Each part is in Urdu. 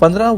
15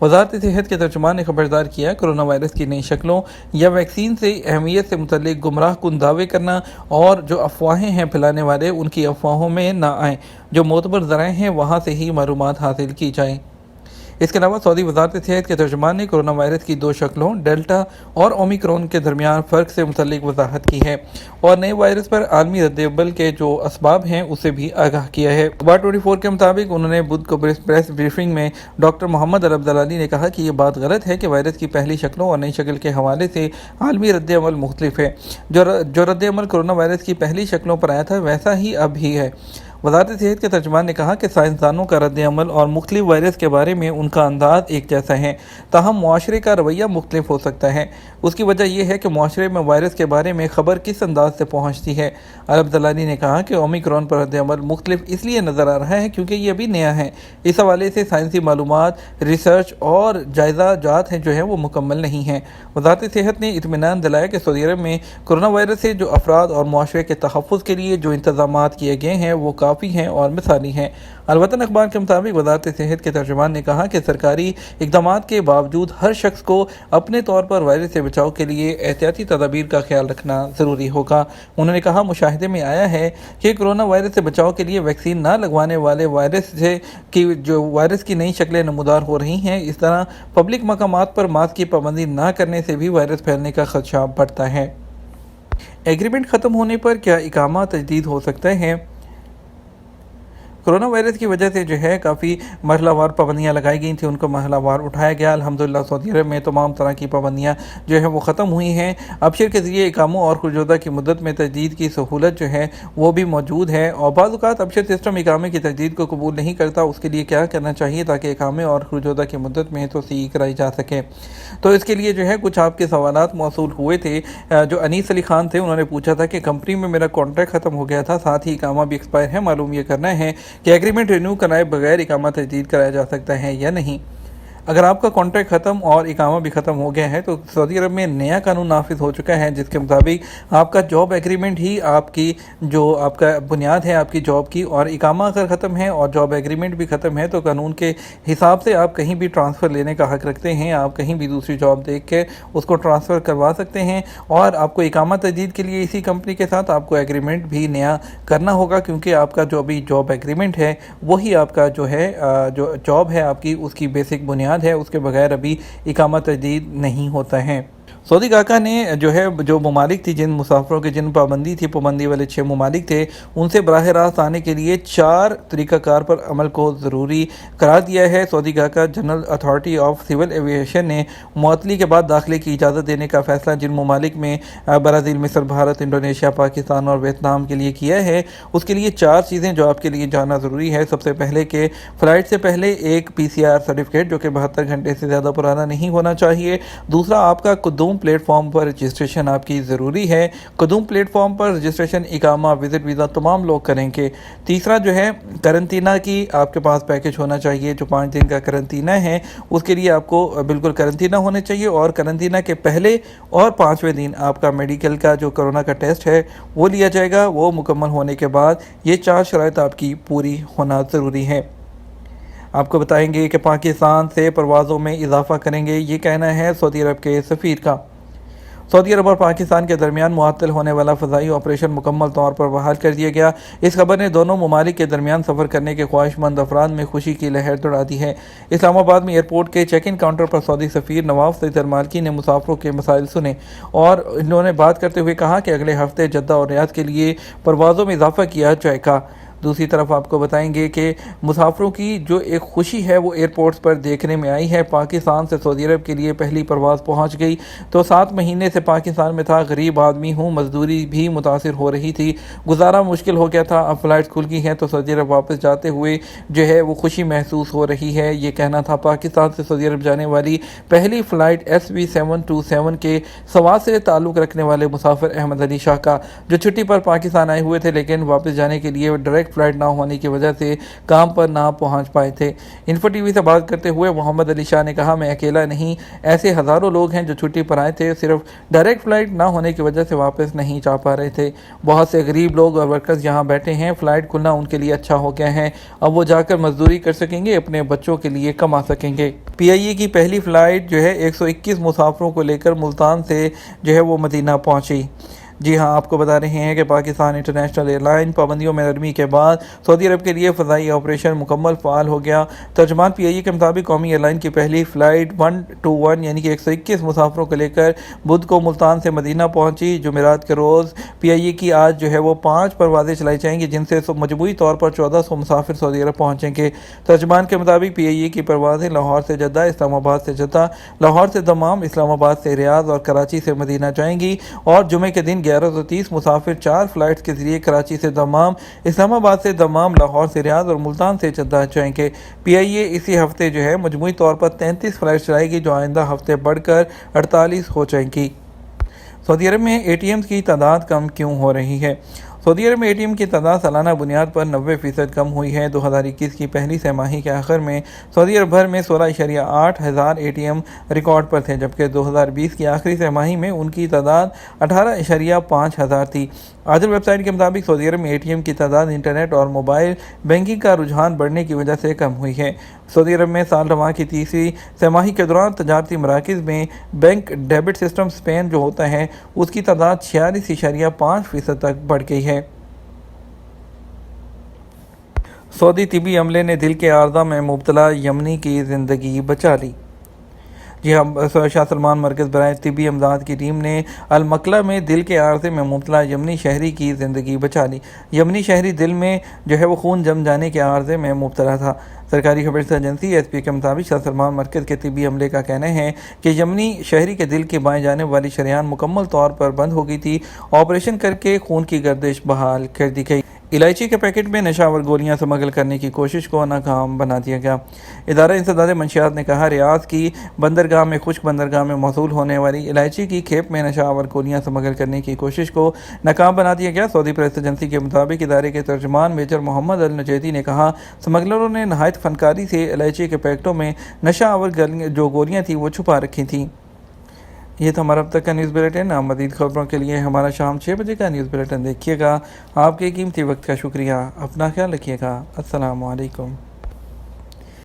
وزارت صحت کے ترجمان نے خبردار کیا، کورونا وائرس کی نئی شکلوں یا ویکسین سے اہمیت سے متعلق گمراہ کن دعوے کرنا اور جو افواہیں ہیں پھیلانے والے، ان کی افواہوں میں نہ آئیں۔ جو معتبر ذرائع ہیں وہاں سے ہی معلومات حاصل کی جائیں۔ اس کے علاوہ سعودی وزارت صحت کے ترجمان نے کورونا وائرس کی 2 شکلوں ڈیلٹا اور اومیکرون کے درمیان فرق سے متعلق وضاحت کی ہے اور نئے وائرس پر عالمی ردعمل کے جو اسباب ہیں اسے بھی آگاہ کیا ہے۔ اخبار 24 کے مطابق انہوں نے بدھ کو پریس بریفنگ میں ڈاکٹر محمد العبدلانی نے کہا کہ یہ بات غلط ہے کہ وائرس کی پہلی شکلوں اور نئی شکل کے حوالے سے عالمی ردعمل مختلف ہے۔ جو ردعمل کورونا وائرس کی پہلی شکلوں پر آیا تھا ویسا ہی اب بھی ہے۔ وزارت صحت کے ترجمان نے کہا کہ سائنسدانوں کا رد عمل اور مختلف وائرس کے بارے میں ان کا انداز ایک جیسا ہے، تاہم معاشرے کا رویہ مختلف ہو سکتا ہے۔ اس کی وجہ یہ ہے کہ معاشرے میں وائرس کے بارے میں خبر کس انداز سے پہنچتی ہے۔ العبدلانی نے کہا کہ اومیکرون پر رد عمل مختلف اس لیے نظر آ رہا ہے کیونکہ یہ ابھی نیا ہے۔ اس حوالے سے سائنسی معلومات، ریسرچ اور جائزہ جات ہیں جو ہیں وہ مکمل نہیں ہیں۔ وزارت صحت نے اطمینان دلایا کہ سعودی عرب میں کورونا وائرس سے جو افراد اور معاشرے کے تحفظ کے لیے جو انتظامات کیے گئے ہیں وہ کافی ہیں اور مثالی ہیں۔ الوطن اخبار کے مطابق وزارت صحت کے ترجمان نے کہا کہ سرکاری اقدامات کے باوجود ہر شخص کو اپنے طور پر وائرس سے بچاؤ کے لیے احتیاطی تدابیر کا خیال رکھنا ضروری ہوگا۔ انہوں نے کہا مشاہدے میں آیا ہے کہ کورونا وائرس سے بچاؤ کے لیے ویکسین نہ لگوانے والے وائرس کی نئی شکلیں نمودار ہو رہی ہیں۔ اس طرح پبلک مقامات پر ماسک کی پابندی نہ کرنے سے بھی وائرس پھیلنے کا خدشہ بڑھتا ہے۔ ایگریمنٹ ختم ہونے پر کیا اقامہ تجدید ہو سکتا ہے؟ کورونا وائرس کی وجہ سے جو ہے کافی مرحلہ وار پابندیاں لگائی گئی تھیں، ان کو مرحلہ وار اٹھایا گیا۔ الحمدللہ سعودی عرب میں تمام طرح کی پابندیاں جو ہے وہ ختم ہوئی ہیں۔ ابشر کے ذریعے اقاموں اور خروجودہ کی مدت میں تجدید کی سہولت جو ہے وہ بھی موجود ہے، اور بعض اوقات ابشر سسٹم اقامے کی تجدید کو قبول نہیں کرتا۔ اس کے لیے کیا کرنا چاہیے تاکہ اقامے اور خروجودہ کی مدت میں توسیع کرائی جا سکے؟ تو اس کے لیے جو ہے کچھ آپ کے سوالات موصول ہوئے تھے۔ جو انیس علی خان تھے انہوں نے پوچھا تھا کہ کمپنی میں میرا کانٹریکٹ ختم ہو گیا تھا، ساتھ ہی اقامہ بھی ایکسپائر ہے، معلوم یہ کرنا ہے کہ ایگریمنٹ رینیو کرائے بغیر اقامہ تجدید کرایا جا سکتا ہے یا نہیں۔ اگر آپ کا کانٹریکٹ ختم اور اقامہ بھی ختم ہو گیا ہے تو سعودی عرب میں نیا قانون نافذ ہو چکا ہے، جس کے مطابق آپ کا جاب ایگریمنٹ ہی آپ کا بنیاد ہے آپ کی جاب کی، اور اقامہ اگر ختم ہے اور جاب ایگریمنٹ بھی ختم ہے تو قانون کے حساب سے آپ کہیں بھی ٹرانسفر لینے کا حق رکھتے ہیں۔ آپ کہیں بھی دوسری جاب دیکھ کے اس کو ٹرانسفر کروا سکتے ہیں، اور آپ کو اقامہ تجدید کے لیے اسی کمپنی کے ساتھ آپ کو ایگریمنٹ بھی نیا کرنا ہوگا، کیونکہ آپ کا جو ابھی جاب ایگریمنٹ ہے وہی آپ کا جو ہے جو جاب ہے آپ کی اس کی بیسک بنیاد ہے، اس کے بغیر ابھی اقامہ تجدید نہیں ہوتا ہے۔ سعودی گاہکہ نے جو ممالک تھی جن مسافروں کے جن پابندی تھی، پابندی والے 6 ممالک تھے، ان سے براہ راست آنے کے لیے 4 طریقہ کار پر عمل کو ضروری قرار دیا ہے۔ سعودی گاہکہ general authority of civil aviation نے معطلی کے بعد داخلے کی اجازت دینے کا فیصلہ جن ممالک میں برازیل، مصر، بھارت، انڈونیشیا، پاکستان اور ویتنام کے لیے کیا ہے، اس کے لیے 4 چیزیں جو آپ کے لیے جاننا ضروری ہے۔ سب سے پہلے کہ فلائٹ سے پہلے ایک PCR سرٹیفکیٹ جو کہ 72 گھنٹے سے زیادہ پرانا نہیں ہونا چاہیے۔ دوسرا، آپ کا قدوم پلیٹ فارم پر رجسٹریشن آپ کی ضروری ہے۔ قدوم پلیٹ فارم پر رجسٹریشن، اقامہ، وزٹ ویزا تمام لوگ کریں گے۔ تیسرا جو ہے قرنطینہ کی آپ کے پاس پیکج ہونا چاہیے، جو 5 دن کا قرنطینہ ہے اس کے لیے آپ کو بالکل قرنطینہ ہونے چاہیے، اور قرنطینہ کے پہلے اور 5ویں دن آپ کا میڈیکل کا جو کرونا کا ٹیسٹ ہے وہ لیا جائے گا۔ وہ مکمل ہونے کے بعد یہ 4 شرائط آپ کی پوری ہونا ضروری ہے۔ آپ کو بتائیں گے کہ پاکستان سے پروازوں میں اضافہ کریں گے، یہ کہنا ہے سعودی عرب کے سفیر کا۔ سعودی عرب اور پاکستان کے درمیان معطل ہونے والا فضائی آپریشن مکمل طور پر بحال کر دیا گیا۔ اس خبر نے دونوں ممالک کے درمیان سفر کرنے کے خواہش مند افراد میں خوشی کی لہر دوڑا دی ہے۔ اسلام آباد میں ایئرپورٹ کے چیک ان کاؤنٹر پر سعودی سفیر نواف سعید المالکی نے مسافروں کے مسائل سنے، اور انہوں نے بات کرتے ہوئے کہا کہ اگلے ہفتے جدہ اور ریاض کے لیے پروازوں میں اضافہ کیا جائے گا۔ دوسری طرف آپ کو بتائیں گے کہ مسافروں کی جو ایک خوشی ہے وہ ایئرپورٹس پر دیکھنے میں آئی ہے۔ پاکستان سے سعودی عرب کے لیے پہلی پرواز پہنچ گئی تو 7 مہینے سے پاکستان میں تھا، غریب آدمی ہوں، مزدوری بھی متاثر ہو رہی تھی، گزارا مشکل ہو گیا تھا۔ اب فلائٹس کھل گئی ہیں تو سعودی عرب واپس جاتے ہوئے جو ہے وہ خوشی محسوس ہو رہی ہے، یہ کہنا تھا پاکستان سے سعودی عرب جانے والی پہلی فلائٹ SB727 کے سوات سے تعلق رکھنے والے مسافر احمد علی شاہ کا، جو چھٹی پر پاکستان آئے ہوئے تھے لیکن واپس جانے کے لیے ڈائریکٹ ڈائریکٹ فلائٹ نہ ہونے کی وجہ سے کام پر نہ پہنچ پائے تھے۔ انفو ٹی وی سے بات کرتے ہوئے محمد علی شاہ نے کہا، میں اکیلا نہیں، ایسے ہزاروں لوگ ہیں جو چھٹی پر آئے تھے، صرف ڈائریکٹ فلائٹ نہ ہونے کی وجہ سے واپس نہیں جا پا رہے تھے۔ بہت سے غریب لوگ اور ورکرز یہاں بیٹھے ہیں، فلائٹ کھلنا ان کے لیے اچھا ہو گیا ہے، اب وہ جا کر مزدوری کر سکیں گے، اپنے بچوں کے لیے کما سکیں گے۔ پی آئی اے کی پہلی فلائٹ جو ہے 121 مسافروں کو لے کر ملتان سے جو ہے وہ مدینہ پہنچی۔ جی ہاں، آپ کو بتا رہے ہیں کہ پاکستان انٹرنیشنل ایئر لائن پابندیوں میں نرمی کے بعد سعودی عرب کے لیے فضائی آپریشن مکمل فعال ہو گیا۔ ترجمان پی آئی اے کے مطابق قومی ایئر لائن کی پہلی فلائٹ 121 یعنی کہ 121 مسافروں کو لے کر بدھ کو ملتان سے مدینہ پہنچی۔ جمعرات کے روز پی آئی اے کی آج جو ہے وہ 5 پروازیں چلائی جائیں گی، جن سے مجموعی طور پر 1400 مسافر سعودی عرب پہنچیں گے۔ ترجمان کے مطابق پی آئی اے کی پروازیں لاہور سے جدہ، اسلام آباد سے جدہ، لاہور سے دمام، اسلام آباد سے ریاض اور کراچی سے مدینہ جائیں گی، اور جمعے کے دن 1130 مسافر 4 فلائٹس کے ذریعے کراچی سے دمام، اسلام آباد سے دمام، لاہور سے ریاض اور ملتان سے جدہ جائیں گے۔ پی آئی اے اسی ہفتے جو ہے مجموعی طور پر 33 فلائٹ چلائے گی، جو آئندہ ہفتے بڑھ کر 48 ہو جائیں گی۔ سعودی عرب میں اے ٹی ایمز کی تعداد کم کیوں ہو رہی ہے؟ سعودی عرب میں اے ٹی ایم کی تعداد سالانہ بنیاد پر 90% کم ہوئی ہے۔ 2021 کی پہلی سہ ماہی کے آخر میں سعودی عرب بھر میں 16.8 ہزار اے ٹی ایم ریکارڈ پر تھے، جبکہ 2020 کی آخری سہ ماہی میں ان کی تعداد 18.5 ہزار تھی۔ عادل ویب سائٹ کے مطابق سعودی عرب میں اے ٹی ایم کی تعداد انٹرنیٹ اور موبائل بینکنگ کا رجحان بڑھنے کی وجہ سے کم ہوئی ہے۔ سعودی عرب میں سال رواں کی تیسری سہ ماہی کے دوران تجارتی مراکز میں بینک ڈیبٹ سسٹم اسپین جو ہوتا ہے اس کی تعداد 46.5% تک بڑھ گئی ہے۔ سعودی طبی عملے نے دل کے عارضہ میں مبتلا یمنی کی زندگی بچا لی۔ جی ہاں، شاہ سلمان مرکز برائے طبی امداد کی ٹیم نے المکلا میں دل کے عارضے میں مبتلا یمنی شہری کی زندگی بچا لی۔ یمنی شہری دل میں جو ہے وہ خون جم جانے کے عارضے میں مبتلا تھا۔ سرکاری خبر ایجنسی ایس پی کے مطابق شاہ سلمان مرکز کے طبی عملے کا کہنا ہے کہ یمنی شہری کے دل کی بائیں جانب والی شریان مکمل طور پر بند ہو گئی تھی، آپریشن کر کے خون کی گردش بحال کر دی گئی۔ الائچی کے پیکٹ میں نشہ آور گولیاں اسمگل کرنے کی کوشش کو ناکام بنا دیا گیا۔ ادارہ انسداد منشیات نے کہا، ریاض کی بندرگاہ میں خشک بندرگاہ میں موصول ہونے والی الائچی کی کھیپ میں نشہ آور گولیاں اسمگل کرنے کی کوشش کو ناکام بنا دیا گیا۔ سعودی پریس ایجنسی کے مطابق ادارے کے ترجمان میجر محمد النجیدی نے کہا، اسمگلروں نے نہایت فنکاری سے الائچی کے پیکٹوں میں نشہ آور جو گولیاں تھیں وہ چھپا رکھی تھیں۔ یہ تھا ہمارا اب تک کا نیوز بلیٹن۔ آپ مزید خبروں کے لیے ہمارا شام 6 بجے کا نیوز بلیٹن دیکھیے گا۔ آپ کے قیمتی وقت کا شکریہ۔ اپنا خیال رکھیے گا۔ السلام علیکم۔